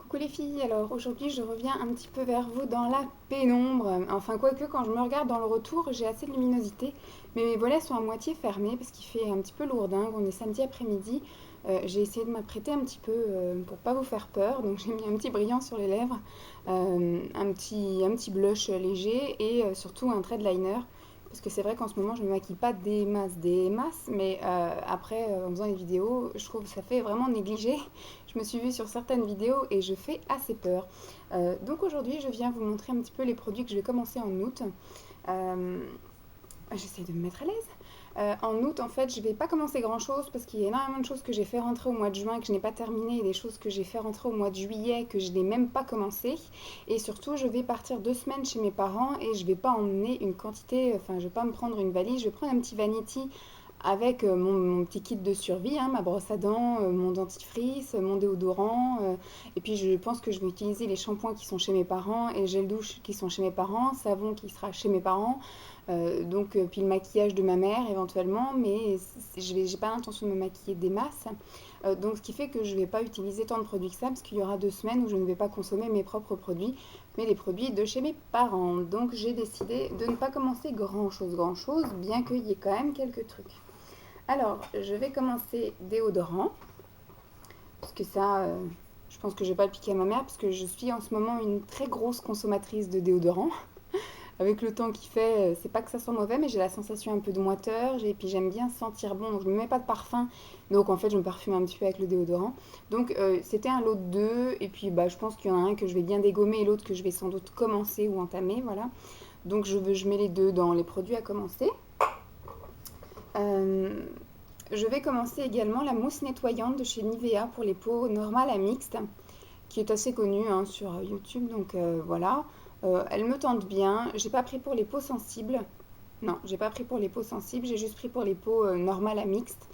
Coucou les filles, alors aujourd'hui je reviens un petit peu vers vous dans la pénombre. Enfin quoique quand je me regarde dans le retour j'ai assez de luminosité, mais mes volets sont à moitié fermés parce qu'il fait un petit peu lourdingue, on est samedi après-midi. J'ai essayé de m'apprêter un petit peu pour pas vous faire peur, donc j'ai mis un petit brillant sur les lèvres, un petit blush léger et surtout un trait de liner. Parce que c'est vrai qu'en ce moment je me maquille pas des masses, mais après en faisant les vidéos, je trouve que ça fait vraiment négligé. Je me suis vue sur certaines vidéos et je fais assez peur. Donc aujourd'hui, je viens vous montrer un petit peu les produits que je vais commencer en août. Euh, J'essaie de me mettre à l'aise. En août, en fait, je vais pas commencer grand-chose parce qu'il y a énormément de choses que j'ai fait rentrer au mois de juin que je n'ai pas terminé et des choses que j'ai fait rentrer au mois de juillet que je n'ai même pas commencé. Et surtout, je vais partir 2 semaines chez mes parents et je vais pas emmener une quantité, enfin, je vais pas me prendre une valise, je vais prendre un petit vanity avec mon petit kit de survie, hein, ma brosse à dents, mon dentifrice, mon déodorant. Et puis je pense que je vais utiliser les shampoings qui sont chez mes parents et le gel douche qui sont chez mes parents, savon qui sera chez mes parents. Puis le maquillage de ma mère éventuellement, mais j'ai pas l'intention de me maquiller des masses. Donc ce qui fait que je ne vais pas utiliser tant de produits que ça, parce qu'il y aura 2 semaines où je ne vais pas consommer mes propres produits, mais les produits de chez mes parents. Donc j'ai décidé de ne pas commencer grand chose, bien qu'il y ait quand même quelques trucs. Alors, je vais commencer déodorant, parce que ça, je pense que je vais pas le piquer à ma mère, parce que je suis en ce moment une très grosse consommatrice de déodorant. Avec le temps qu'il fait, c'est pas que ça soit mauvais, mais j'ai la sensation un peu de moiteur, et puis j'aime bien sentir bon, donc je ne me mets pas de parfum, donc en fait je me parfume un petit peu avec le déodorant. Donc c'était un lot de deux, et puis bah, je pense qu'il y en a un que je vais bien dégommer et l'autre que je vais sans doute commencer ou entamer, voilà. Donc je mets les deux dans les produits à commencer. Euh, je vais commencer également la mousse nettoyante de chez Nivea pour les peaux normales à mixtes, qui est assez connue hein, sur YouTube, donc voilà. Elle me tente bien. J'ai pas pris pour les peaux sensibles. Non, j'ai pas pris pour les peaux sensibles, j'ai juste pris pour les peaux normales à mixtes.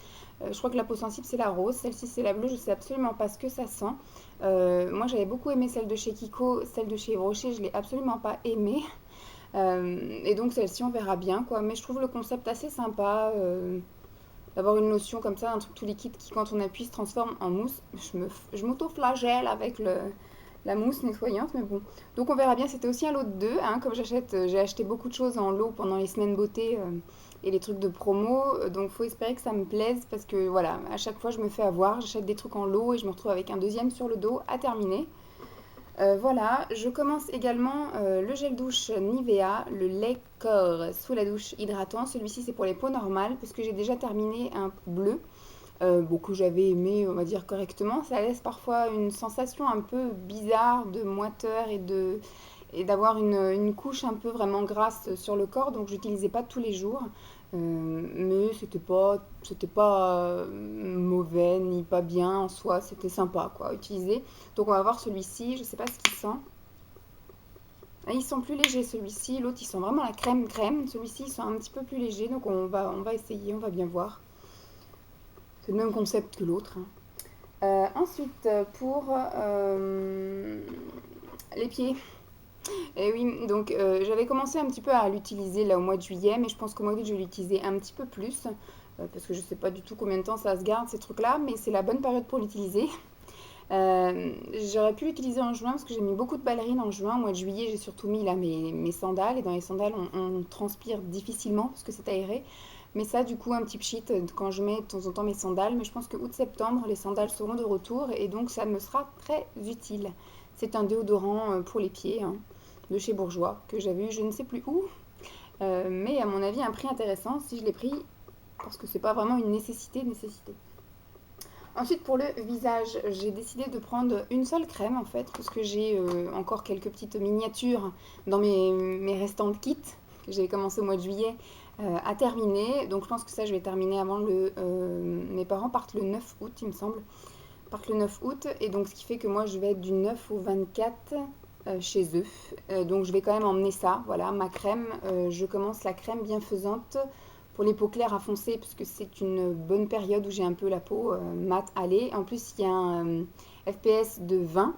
Je crois que la peau sensible c'est la rose, celle-ci c'est la bleue, je sais absolument pas ce que ça sent. Moi j'avais beaucoup aimé celle de chez Kiko, celle de chez Yves Rocher, je l'ai absolument pas aimée. Et donc celle-ci on verra bien quoi, mais je trouve le concept assez sympa. D'avoir une lotion comme ça, un truc tout liquide qui, quand on appuie, se transforme en mousse. Je m'auto-flagelle avec la mousse nettoyante, mais bon. Donc on verra bien, c'était aussi un lot de deux, hein, comme j'ai acheté beaucoup de choses en lot pendant les semaines beauté et les trucs de promo, donc faut espérer que ça me plaise, parce que voilà, à chaque fois je me fais avoir, j'achète des trucs en lot et je me retrouve avec un deuxième sur le dos à terminer. Voilà, je commence également le gel douche Nivea, le lait corps sous la douche hydratant. Celui-ci c'est pour les peaux normales parce que j'ai déjà terminé un bleu bon, que j'avais aimé, on va dire correctement. Ça laisse parfois une sensation un peu bizarre de moiteur et d'avoir une couche un peu vraiment grasse sur le corps, donc je n'utilisais pas tous les jours. Mais c'était pas mauvais ni pas bien en soi, c'était sympa quoi à utiliser. Donc on va voir celui-ci, je sais pas ce qu'il sent. Ah, ils sont plus légers celui-ci, l'autre il sent vraiment la crème crème, celui-ci il sent un petit peu plus léger, donc on va essayer, on va bien voir. C'est le même concept que l'autre, hein. Ensuite, pour les pieds. Et oui, donc j'avais commencé un petit peu à l'utiliser là au mois de juillet, mais je pense qu'au mois d'août je vais l'utiliser un petit peu plus, parce que je sais pas du tout combien de temps ça se garde ces trucs-là, mais c'est la bonne période pour l'utiliser. J'aurais pu l'utiliser en juin parce que j'ai mis beaucoup de ballerines en juin. Au mois de juillet, j'ai surtout mis là mes sandales. Et dans les sandales, on transpire difficilement parce que c'est aéré. Mais ça, du coup, un petit pchit quand je mets de temps en temps mes sandales. Mais je pense que août-septembre, les sandales seront de retour et donc ça me sera très utile. C'est un déodorant pour les pieds hein, de chez Bourjois que j'avais eu je ne sais plus où. Mais à mon avis, un prix intéressant si je l'ai pris parce que c'est pas vraiment une nécessité. Ensuite, pour le visage, j'ai décidé de prendre une seule crème en fait, parce que j'ai encore quelques petites miniatures dans mes restants de kits que j'ai commencé au mois de juillet à terminer. Donc je pense que ça, je vais terminer avant mes parents partent le 9 août, il me semble. Partent le 9 août, et donc ce qui fait que moi, je vais être du 9 au 24 chez eux. Donc je vais quand même emmener ça, voilà, ma crème. Je commence la crème bienfaisante pour les peaux claires à foncé, parce que c'est une bonne période où j'ai un peu la peau mate allée. En plus, il y a un FPS de 20.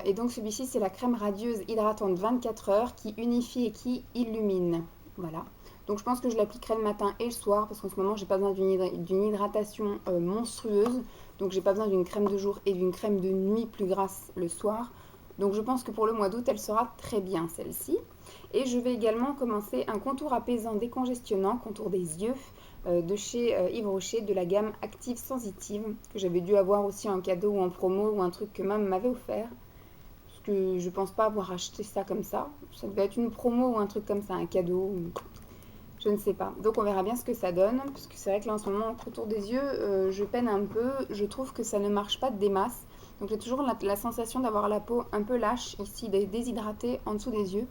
Et donc celui-ci, c'est la crème radieuse hydratante 24 heures qui unifie et qui illumine. Voilà. Donc je pense que je l'appliquerai le matin et le soir parce qu'en ce moment j'ai pas besoin d'une hydratation monstrueuse. Donc j'ai pas besoin d'une crème de jour et d'une crème de nuit plus grasse le soir. Donc je pense que pour le mois d'août elle sera très bien celle-ci. Et je vais également commencer un contour apaisant décongestionnant, contour des yeux de chez Yves Rocher de la gamme Active Sensitive que j'avais dû avoir aussi en cadeau ou en promo ou un truc que maman m'avait offert. Parce que je pense pas avoir acheté ça comme ça. Ça devait être une promo ou un truc comme ça, un cadeau. Je ne sais pas. Donc on verra bien ce que ça donne. Parce que c'est vrai que là en ce moment, autour des yeux, je peine un peu. Je trouve que ça ne marche pas des masses. Donc j'ai toujours la sensation d'avoir la peau un peu lâche ici, déshydratée en dessous des yeux.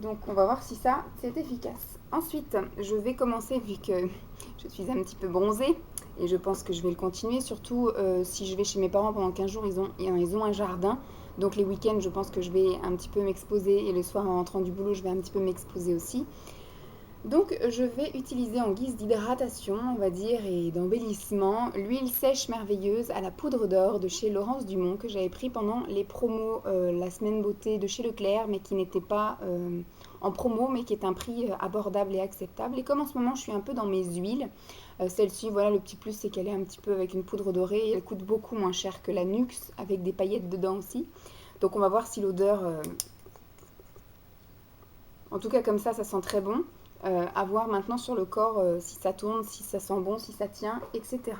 Donc on va voir si ça c'est efficace. Ensuite, je vais commencer vu que je suis un petit peu bronzée. Et je pense que je vais le continuer, surtout si je vais chez mes parents pendant 15 jours, ils ont un jardin. Donc les week-ends, je pense que je vais un petit peu m'exposer. Et le soir, en rentrant du boulot, je vais un petit peu m'exposer aussi. Donc je vais utiliser en guise d'hydratation, on va dire, et d'embellissement, l'huile sèche merveilleuse à la poudre d'or de chez Laurence Dumont que j'avais pris pendant les promos la semaine beauté de chez Leclerc, mais qui n'était pas en promo, mais qui est un prix abordable et acceptable. Et comme en ce moment je suis un peu dans mes huiles, celle-ci, voilà, le petit plus c'est qu'elle est un petit peu avec une poudre dorée et elle coûte beaucoup moins cher que la Nuxe avec des paillettes dedans aussi. Donc on va voir si l'odeur, en tout cas comme ça sent très bon. À voir maintenant sur le corps si ça tourne, si ça sent bon, si ça tient, etc.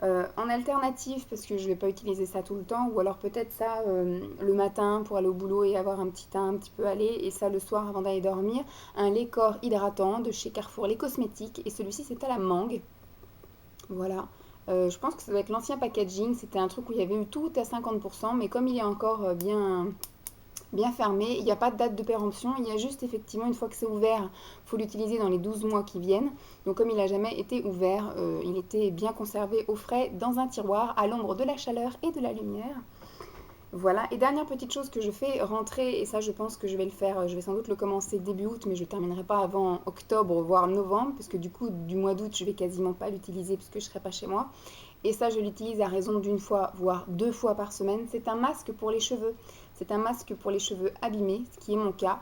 En alternative, parce que je ne vais pas utiliser ça tout le temps, ou alors peut-être ça le matin pour aller au boulot et avoir un petit teint un petit peu allé, et ça le soir avant d'aller dormir, un lait corps hydratant de chez Carrefour Les Cosmétiques, et celui-ci c'est à la mangue. Voilà. Je pense que ça doit être l'ancien packaging, c'était un truc où il y avait eu tout à 50%, mais comme il est encore bien fermé, il n'y a pas de date de péremption, il y a juste effectivement une fois que c'est ouvert, il faut l'utiliser dans les 12 mois qui viennent. Donc comme il n'a jamais été ouvert, il était bien conservé au frais dans un tiroir à l'ombre de la chaleur et de la lumière. Voilà, et dernière petite chose que je fais rentrer, et ça je pense que je vais le faire, je vais sans doute le commencer début août, mais je ne terminerai pas avant octobre, voire novembre, parce que du coup du mois d'août je vais quasiment pas l'utiliser puisque je ne serai pas chez moi. Et ça je l'utilise à raison d'une fois, voire 2 fois par semaine. C'est un masque pour les cheveux. C'est un masque pour les cheveux abîmés, ce qui est mon cas.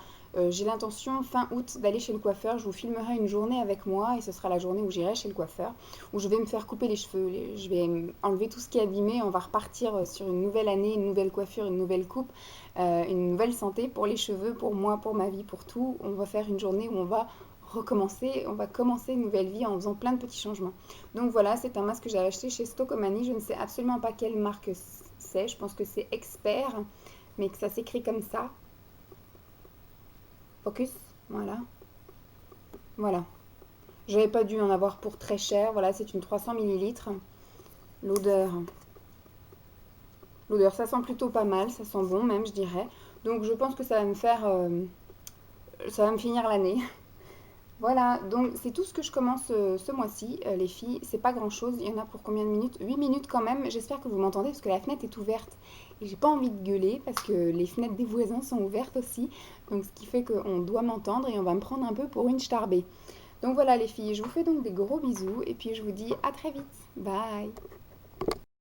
J'ai l'intention fin août d'aller chez le coiffeur. Je vous filmerai une journée avec moi et ce sera la journée où j'irai chez le coiffeur, où je vais me faire couper les cheveux. Je vais enlever tout ce qui est abîmé. On va repartir sur une nouvelle année, une nouvelle coiffure, une nouvelle coupe, une nouvelle santé pour les cheveux, pour moi, pour ma vie, pour tout. On va faire une journée où on va recommencer, on va commencer une nouvelle vie en faisant plein de petits changements. Donc voilà, c'est un masque que j'ai acheté chez Stocomanie. Je ne sais absolument pas quelle marque c'est. Je pense que c'est Expert, mais que ça s'écrit comme ça. Focus, voilà. Voilà. J'avais pas dû en avoir pour très cher. Voilà, c'est une 300 millilitres. L'odeur, l'odeur, ça sent plutôt pas mal, ça sent bon même, je dirais. Donc je pense que ça va me faire, ça va me finir l'année. Voilà, donc c'est tout ce que je commence ce mois-ci, les filles. C'est pas grand-chose. Il y en a pour combien de minutes? 8 minutes quand même. J'espère que vous m'entendez parce que la fenêtre est ouverte. Et j'ai pas envie de gueuler parce que les fenêtres des voisins sont ouvertes aussi. Donc ce qui fait qu'on doit m'entendre et on va me prendre un peu pour une starbée. Donc voilà les filles, je vous fais donc des gros bisous et puis je vous dis à très vite. Bye!